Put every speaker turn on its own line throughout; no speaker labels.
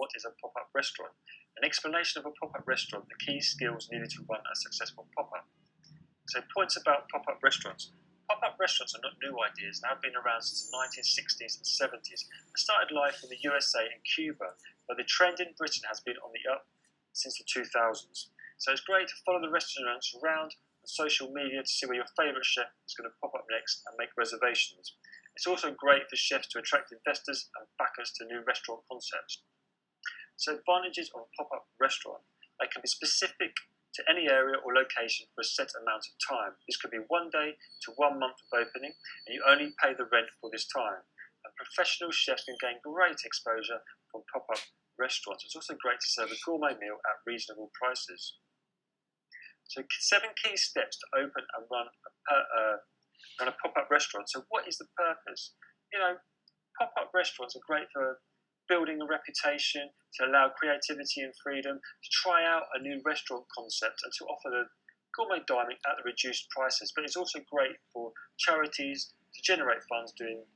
what is a pop-up restaurant? An explanation of a pop-up restaurant, the key skills needed to run a successful pop-up. So points about pop-up restaurants. Pop-up restaurants are not new ideas. They have been around since the 1960s and 70s. They started life in the USA and Cuba, but the trend in Britain has been on the up since the 2000s. So it's great to follow the restaurants around on social media to see where your favourite chef is going to pop up next and make reservations. It's also great for chefs to attract investors and backers to new restaurant concepts. So advantages of a pop-up restaurant. They can be specific to any area or location for a set amount of time. This could be 1 day to 1 month of opening, and you only pay the rent for this time. And professional chefs can gain great exposure from pop-up restaurants. It's also great to serve a gourmet meal at reasonable prices. So 7 key steps to open and run a pop-up restaurant. So what is the purpose? You know, pop-up restaurants are great for building a reputation, to allow creativity and freedom, to try out a new restaurant concept and to offer the gourmet dining at the reduced prices. But it's also great for charities to generate funds doing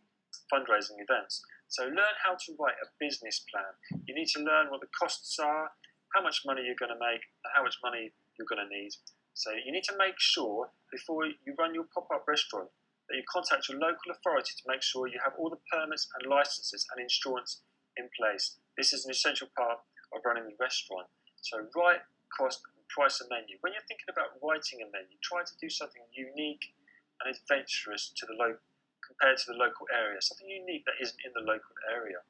fundraising events. So learn how to write a business plan. You need to learn what the costs are, how much money you're going to make, and how much money you're going to need. So you need to make sure before you run your pop-up restaurant that you contact your local authority to make sure you have all the permits and licenses and insurance in place. This is an essential part of running the restaurant. So write, cost, and price a menu. When you're thinking about writing a menu, try to do something unique and adventurous compared to the local area, something unique that isn't in the local area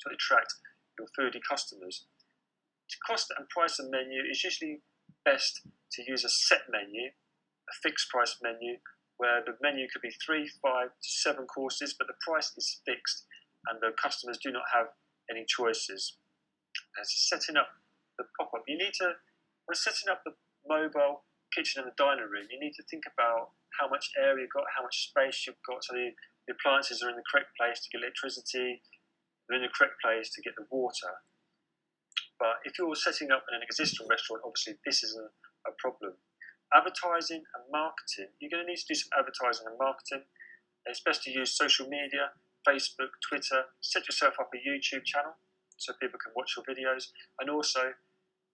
to attract your foodie customers. To cost and price a menu, it's usually best to use a set menu, a fixed price menu, where the menu could be 3, 5 to 7 courses, but the price is fixed and the customers do not have any choices. As setting up the pop-up, when setting up the mobile kitchen and the dining room, you need to think about how much area you've got, how much space you've got, so the appliances are in the correct place to get electricity, they're in the correct place to get the water. But if you're setting up in an existing restaurant, obviously this isn't a problem. Advertising and marketing, you're going to need to do some advertising and marketing. It's best to use social media, Facebook, Twitter. Set yourself up a YouTube channel so people can watch your videos. And also,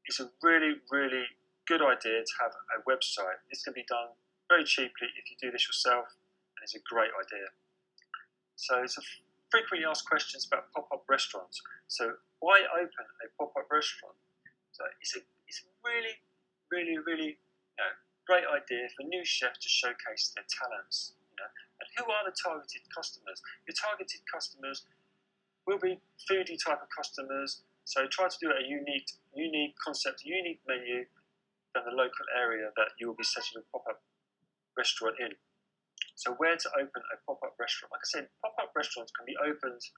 it's a really, really good idea to have a website. This can be done very cheaply if you do this yourself, and it's a great idea. So it's a frequently asked questions about pop-up restaurants. So why open a pop-up restaurant? So it's a really, really, really great idea for new chefs to showcase their talents. And who are the targeted customers? Your targeted customers will be foodie type of customers. So try to do a unique concept, a unique menu than the local area that you will be setting a pop-up restaurant in. So where to open a pop-up restaurant? Like I said, pop-up restaurants can be opened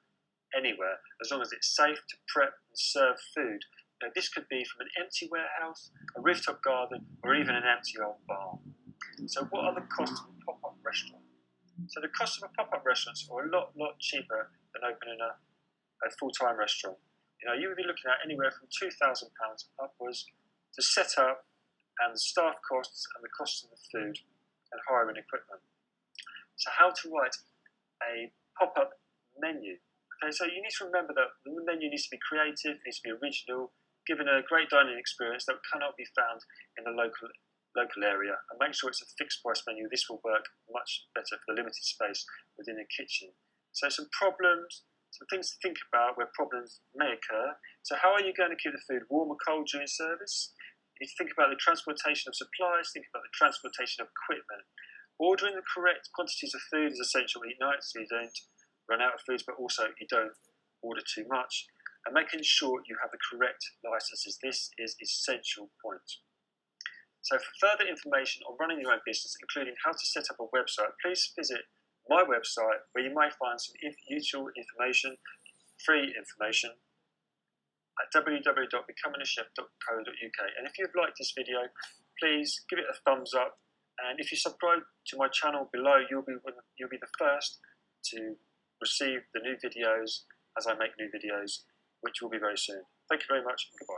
anywhere as long as it's safe to prep and serve food. This could be from an empty warehouse, a rooftop garden, or even an empty old barn. So what are the costs of a pop-up restaurant? So the cost of a pop-up restaurant are a lot cheaper than opening a full-time restaurant. You would be looking at anywhere from £2,000 upwards to set up, and the staff costs and the cost of the food and hiring equipment. So how to write a pop-up menu? Okay, so you need to remember that the menu needs to be creative, needs to be original, giving a great dining experience that cannot be found in the local area, and make sure it's a fixed price menu. This will work much better for the limited space within a kitchen. So some things to think about where problems may occur. So how are you going to keep the food warm or cold during service? You need to think about the transportation of supplies, think about the transportation of equipment. Ordering the correct quantities of food is essential each night so you don't run out of foods, but also you don't order too much. And making sure you have the correct licenses. This is essential point. So for further information on running your own business, including how to set up a website, please visit my website where you may find some useful information, free information at www.becomingachef.co.uk. And if you've liked this video, please give it a thumbs up. And if you subscribe to my channel below, you'll be the first to receive the new videos as I make new videos, which will be very soon. Thank you very much and goodbye.